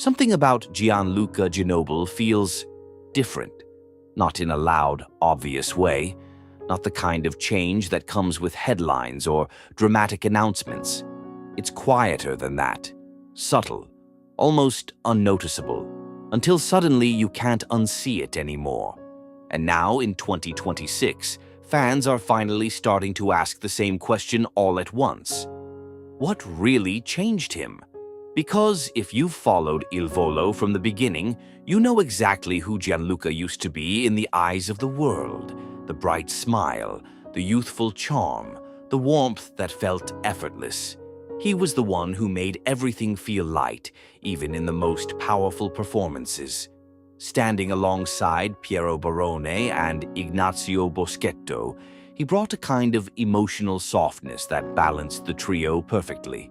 Something about Gianluca Ginoble feels different, not in a loud, obvious way, not the kind of change that comes with headlines or dramatic announcements. It's quieter than that, subtle, almost unnoticeable, until suddenly you can't unsee it anymore. And now, in 2026, fans are finally starting to ask the same question all at once. What really changed him? Because if you've followed Il Volo from the beginning, you know exactly who Gianluca used to be in the eyes of the world. The bright smile, the youthful charm, the warmth that felt effortless. He was the one who made everything feel light, even in the most powerful performances. Standing alongside Piero Barone and Ignazio Boschetto, he brought a kind of emotional softness that balanced the trio perfectly.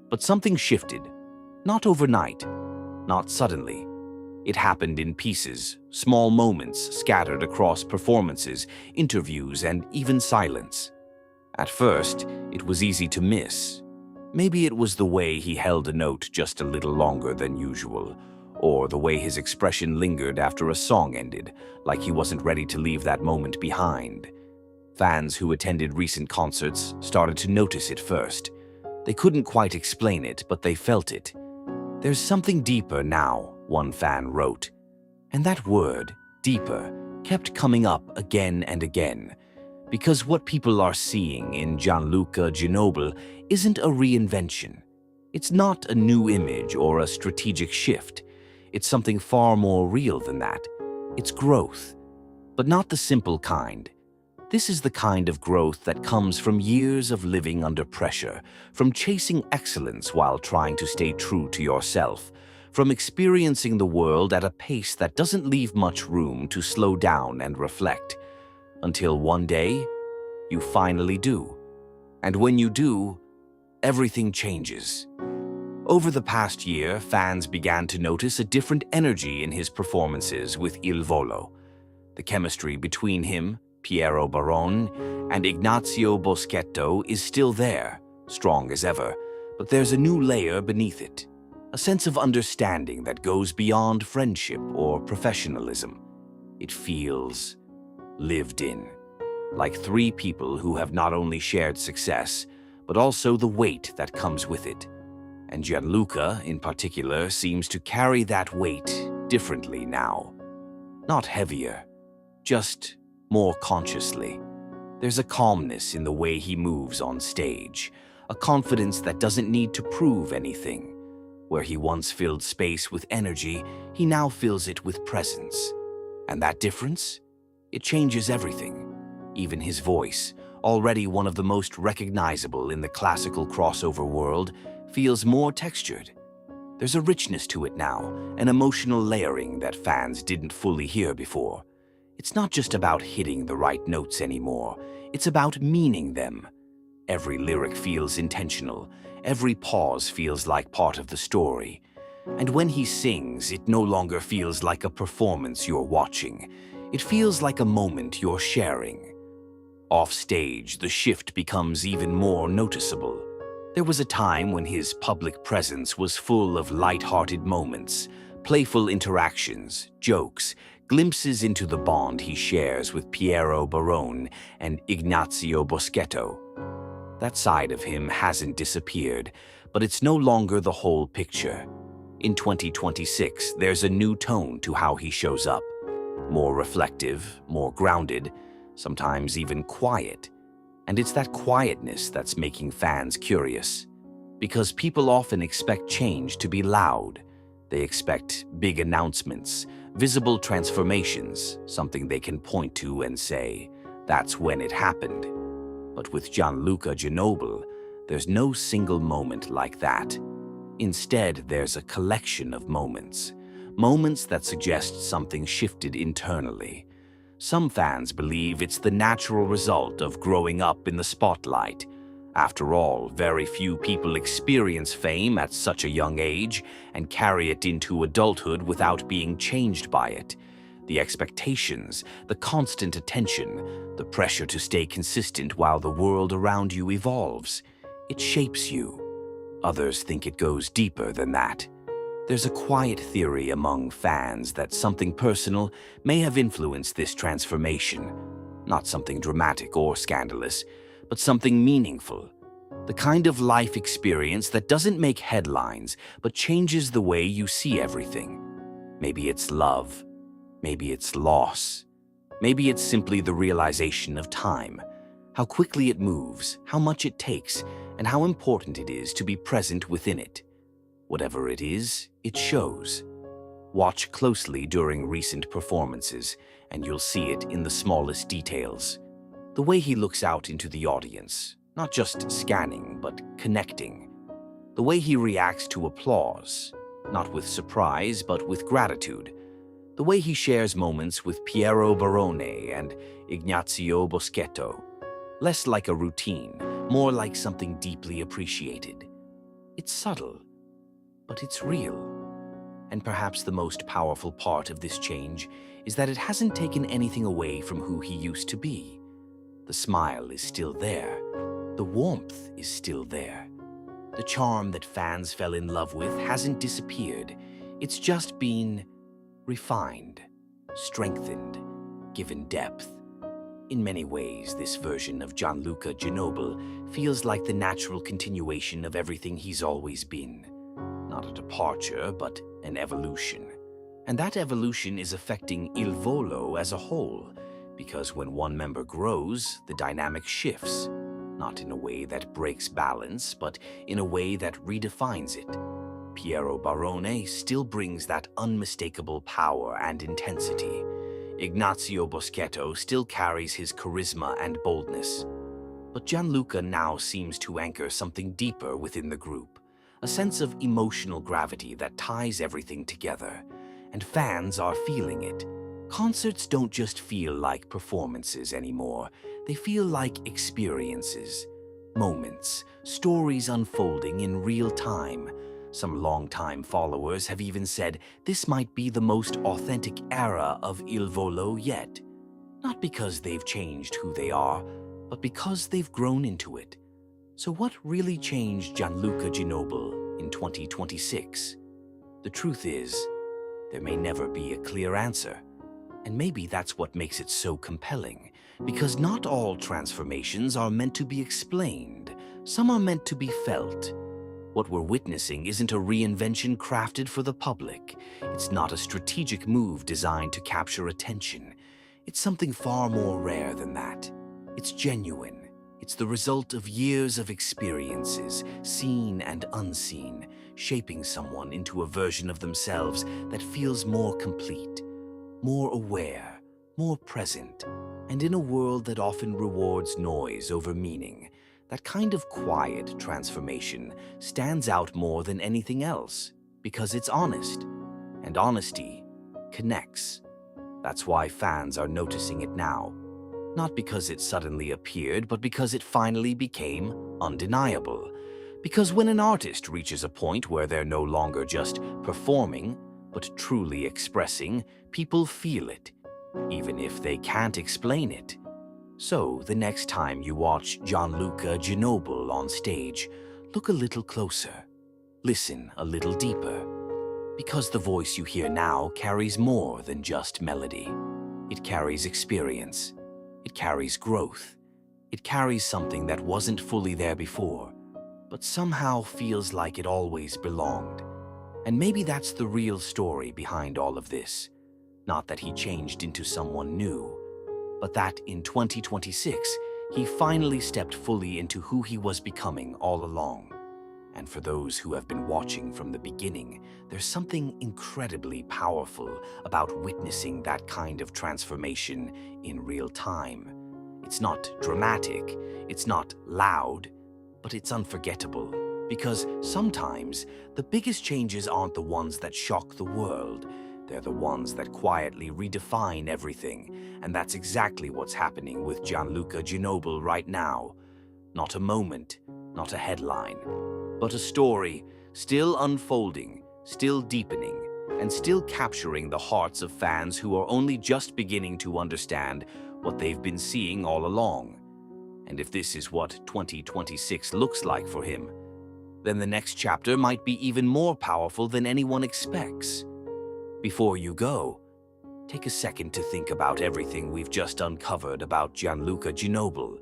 But something shifted. Not overnight, not suddenly. It happened in pieces, small moments scattered across performances, interviews, and even silence. At first, it was easy to miss. Maybe it was the way he held a note just a little longer than usual, or the way his expression lingered after a song ended, like he wasn't ready to leave that moment behind. Fans who attended recent concerts started to notice it first. They couldn't quite explain it, but they felt it. "There's something deeper now," one fan wrote. And that word, deeper, kept coming up again and again. Because what people are seeing in Gianluca Ginoble isn't a reinvention. It's not a new image or a strategic shift. It's something far more real than that. It's growth, but not the simple kind. This is the kind of growth that comes from years of living under pressure, from chasing excellence while trying to stay true to yourself, from experiencing the world at a pace that doesn't leave much room to slow down and reflect. Until one day, you finally do. And when you do, everything changes. Over the past year, fans began to notice a different energy in his performances with Il Volo. The chemistry between him, Piero Barone, and Ignazio Boschetto is still there, strong as ever, but there's a new layer beneath it, a sense of understanding that goes beyond friendship or professionalism. It feels lived in, like three people who have not only shared success, but also the weight that comes with it. And Gianluca, in particular, seems to carry that weight differently now. Not heavier, just more consciously. There's a calmness in the way he moves on stage, a confidence that doesn't need to prove anything. Where he once filled space with energy, he now fills it with presence. And that difference? It changes everything. Even his voice, already one of the most recognizable in the classical crossover world, feels more textured. There's a richness to it now, an emotional layering that fans didn't fully hear before. It's not just about hitting the right notes anymore, it's about meaning them. Every lyric feels intentional, every pause feels like part of the story. And when he sings, it no longer feels like a performance you're watching. It feels like a moment you're sharing. Off stage, the shift becomes even more noticeable. There was a time when his public presence was full of light-hearted moments, playful interactions, jokes, glimpses into the bond he shares with Piero Barone and Ignazio Boschetto. That side of him hasn't disappeared, but it's no longer the whole picture. In 2026, there's a new tone to how he shows up. More reflective, more grounded, sometimes even quiet. And it's that quietness that's making fans curious. Because people often expect change to be loud. They expect big announcements, visible transformations, something they can point to and say, "That's when it happened." But with Gianluca Ginoble, there's no single moment like that. Instead, there's a collection of moments. Moments that suggest something shifted internally. Some fans believe it's the natural result of growing up in the spotlight. After all, very few people experience fame at such a young age and carry it into adulthood without being changed by it. The expectations, the constant attention, the pressure to stay consistent while the world around you evolves. It shapes you. Others think it goes deeper than that. There's a quiet theory among fans that something personal may have influenced this transformation. Not something dramatic or scandalous, but something meaningful. The kind of life experience that doesn't make headlines, but changes the way you see everything. Maybe it's love. Maybe it's loss. Maybe it's simply the realization of time. How quickly it moves, how much it takes, and how important it is to be present within it. Whatever it is, it shows. Watch closely during recent performances, and you'll see it in the smallest details. The way he looks out into the audience, not just scanning, but connecting. The way he reacts to applause, not with surprise, but with gratitude. The way he shares moments with Piero Barone and Ignazio Boschetto. Less like a routine, more like something deeply appreciated. It's subtle, but it's real. And perhaps the most powerful part of this change is that it hasn't taken anything away from who he used to be. The smile is still there. The warmth is still there. The charm that fans fell in love with hasn't disappeared. It's just been refined, strengthened, given depth. In many ways, this version of Gianluca Ginoble feels like the natural continuation of everything he's always been. Not a departure, but an evolution. And that evolution is affecting Il Volo as a whole, because when one member grows, the dynamic shifts, not in a way that breaks balance, but in a way that redefines it. Piero Barone still brings that unmistakable power and intensity. Ignazio Boschetto still carries his charisma and boldness. But Gianluca now seems to anchor something deeper within the group, a sense of emotional gravity that ties everything together, and fans are feeling it. Concerts don't just feel like performances anymore, they feel like experiences, moments, stories unfolding in real time. Some longtime followers have even said this might be the most authentic era of Il Volo yet. Not because they've changed who they are, but because they've grown into it. So what really changed Gianluca Ginoble in 2026? The truth is, there may never be a clear answer. And maybe that's what makes it so compelling, because not all transformations are meant to be explained. Some are meant to be felt. What we're witnessing isn't a reinvention crafted for the public. It's not a strategic move designed to capture attention. It's something far more rare than that. It's genuine. It's the result of years of experiences, seen and unseen, shaping someone into a version of themselves that feels more complete, more aware, more present, and in a world that often rewards noise over meaning. That kind of quiet transformation stands out more than anything else because it's honest, and honesty connects. That's why fans are noticing it now. Not because it suddenly appeared, but because it finally became undeniable. Because when an artist reaches a point where they're no longer just performing, but truly expressing, people feel it, even if they can't explain it. So, the next time you watch Gianluca Ginoble on stage, look a little closer. Listen a little deeper. Because the voice you hear now carries more than just melody. It carries experience. It carries growth. It carries something that wasn't fully there before, but somehow feels like it always belonged. And maybe that's the real story behind all of this. Not that he changed into someone new, but that in 2026, he finally stepped fully into who he was becoming all along. And for those who have been watching from the beginning, there's something incredibly powerful about witnessing that kind of transformation in real time. It's not dramatic, it's not loud, but it's unforgettable. Because sometimes the biggest changes aren't the ones that shock the world. They're the ones that quietly redefine everything, and that's exactly what's happening with Gianluca Ginoble right now. Not a moment, not a headline, but a story still unfolding, still deepening, and still capturing the hearts of fans who are only just beginning to understand what they've been seeing all along. And if this is what 2026 looks like for him, then the next chapter might be even more powerful than anyone expects. Before you go, take a second to think about everything we've just uncovered about Gianluca Ginoble,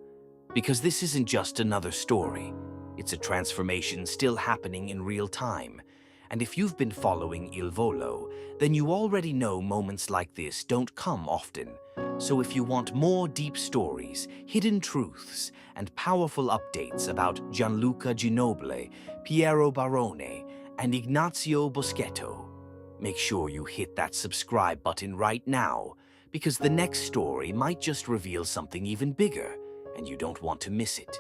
because this isn't just another story. It's a transformation still happening in real time. And if you've been following Il Volo, then you already know moments like this don't come often. So if you want more deep stories, hidden truths, and powerful updates about Gianluca Ginoble, Piero Barone, and Ignazio Boschetto, make sure you hit that subscribe button right now, because the next story might just reveal something even bigger, and you don't want to miss it.